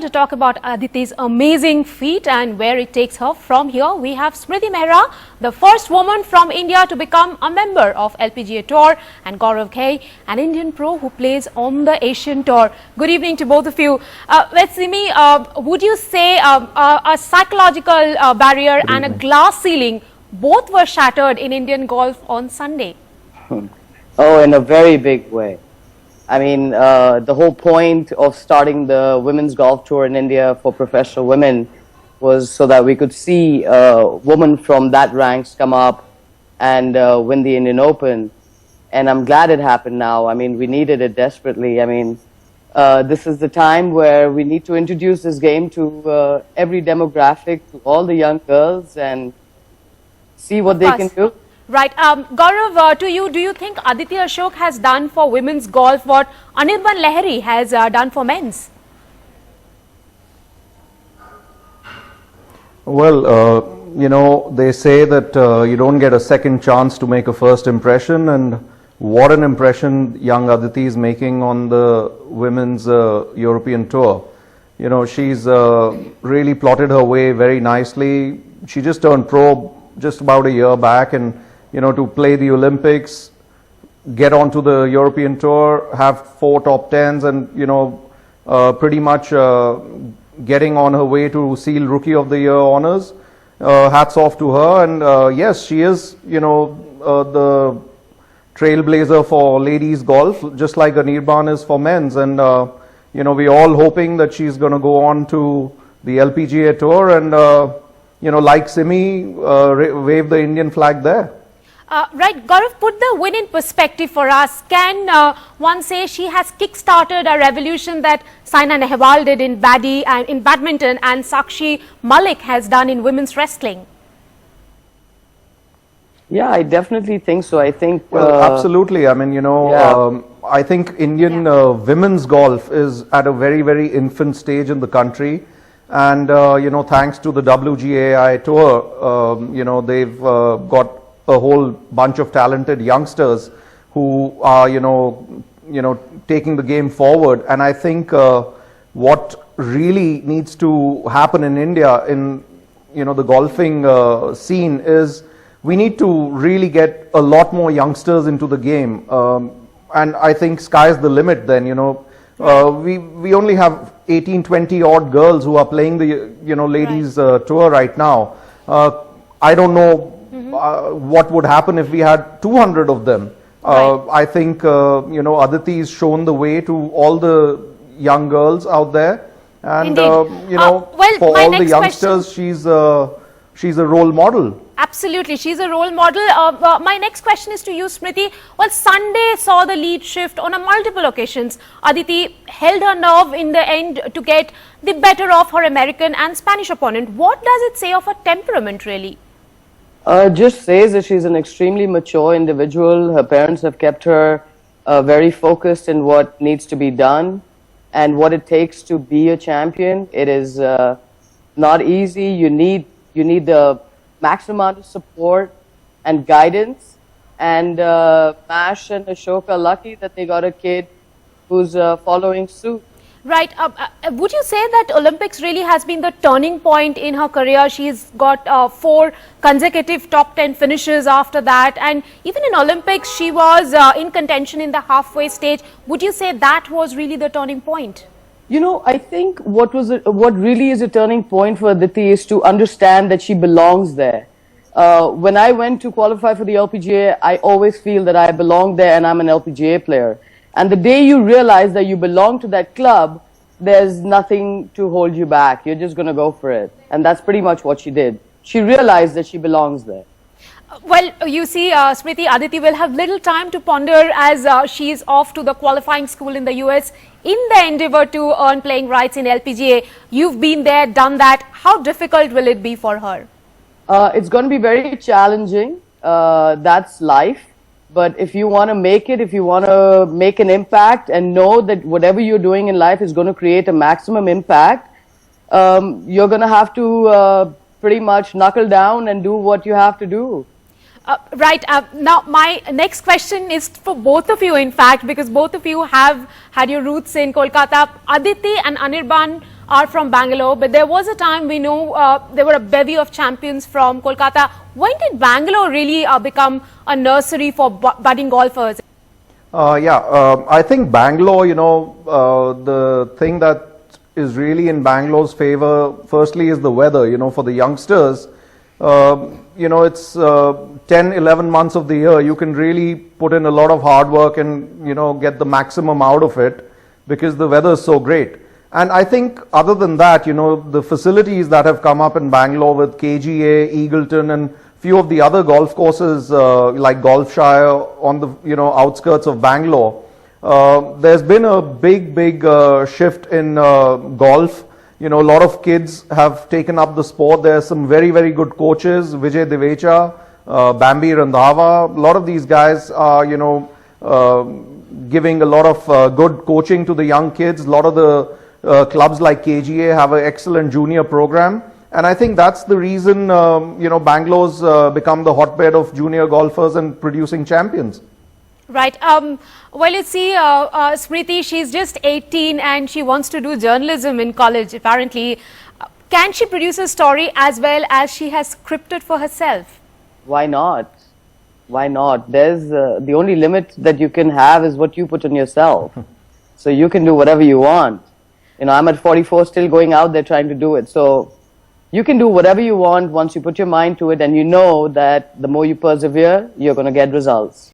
to talk about Aditi's amazing feat and where it takes her from here, we have Smriti Mehra, the first woman from India to become a member of LPGA Tour, and Gaurav Ghei, an Indian pro who plays on the Asian Tour. Good evening to both of you. Simi, would you say a psychological barrier and a glass ceiling both were shattered in Indian golf on Sunday? Oh, in a very big way. I mean, the whole point of starting the women's golf tour in India for professional women was so that we could see women from that ranks come up and win the Indian Open. And I'm glad it happened now. I mean, we needed it desperately. I mean, this is the time where we need to introduce this game to every demographic, to all the young girls, and see what they can do. Right. Gaurav, to you, do you think Aditi Ashok has done for women's golf what Anirban Lahiri has done for men's? Well, you know, they say that you don't get a second chance to make a first impression, and what an impression young Aditi is making on the women's European tour. You know, she's really plotted her way very nicely. She just turned pro just about a year back, and you know, to play the Olympics, get onto the European Tour, have 4 top 10s, and you know, pretty much getting on her way to seal Rookie of the Year honors. Hats off to her, and yes, she is, you know, the trailblazer for ladies golf, just like Anirban is for men's, and you know, we're all hoping that she's going to go on to the LPGA Tour and you know, like Simi, wave the Indian flag there. Right, Gaurav, put the win in perspective for us. Can one say she has kick-started a revolution that Saina Nehwal did in badminton and Sakshi Malik has done in women's wrestling? Yeah, I definitely think so. I think... Well, absolutely. I mean, you know, I think Indian women's golf is at a very, very infant stage in the country. And, you know, thanks to the WGAI Tour, you know, they've got a whole bunch of talented youngsters who are, you know, taking the game forward. And I think what really needs to happen in India in, you know, the golfing scene is we need to really get a lot more youngsters into the game. And I think sky's the limit then, you know. We only have 18, 20 odd girls who are playing the, you know, ladies tour right now. I don't know what would happen if we had 200 of them. I think, you know, Aditi's shown the way to all the young girls out there. And, you know, for all the youngsters, she's a role model. Absolutely, she's a role model. My next question is to you, Smriti. Well, Sunday saw the lead shift on multiple occasions. Aditi held her nerve in the end to get the better of her American and Spanish opponent. What does it say of her temperament, really? Just says that she's an extremely mature individual. Her parents have kept her very focused in what needs to be done and what it takes to be a champion. It is not easy. You need the maximum amount of support and guidance, and Mash and Ashok are lucky that they got a kid who's following suit. Right. Would you say that Olympics really has been the turning point in her career? She's got 4 consecutive top 10 finishes after that, and even in Olympics she was in contention in the halfway stage. Would you say that was really the turning point? You know, I think what really is a turning point for Aditi is to understand that she belongs there. When I went to qualify for the LPGA, I always feel that I belong there and I'm an LPGA player. And the day you realize that you belong to that club, there's nothing to hold you back. You're just going to go for it. And that's pretty much what she did. She realized that she belongs there. Well, you see, Smriti, Aditi will have little time to ponder as she is off to the qualifying school in the US in the endeavor to earn playing rights in LPGA. You've been there, done that. How difficult will it be for her? It's going to be very challenging. That's life. But if you want to make it, if you want to make an impact and know that whatever you're doing in life is going to create a maximum impact, you're going to have to pretty much knuckle down and do what you have to do. Right. Now, my next question is for both of you, in fact, because both of you have had your roots in Kolkata. Aditi and Anirban are from Bangalore, but there was a time we know there were a bevy of champions from Kolkata. When did Bangalore really become a nursery for budding golfers? I think Bangalore, the thing that is really in Bangalore's favor, firstly, is the weather, for the youngsters. It's 10, 11 months of the year. You can really put in a lot of hard work and, get the maximum out of it because the weather is so great. And I think other than that, the facilities that have come up in Bangalore with KGA, Eagleton and few of the other golf courses like Golfshire on the outskirts of Bangalore, there's been a big shift in golf. A lot of kids have taken up the sport. There are some very good coaches, Vijay Devecha, Bambi Randhawa. A lot of these guys are giving a lot of good coaching to the young kids. A lot of the clubs like KGA have an excellent junior program. And I think that's the reason, Bangalore's become the hotbed of junior golfers and producing champions. Right. Well, you see, Smriti, she's just 18 and she wants to do journalism in college, apparently. Can she produce a story as well as she has scripted for herself? Why not? Why not? There's the only limit that you can have is what you put on yourself. So you can do whatever you want. I'm at 44 still going out there trying to do it. So you can do whatever you want once you put your mind to it and you know that the more you persevere, you're going to get results.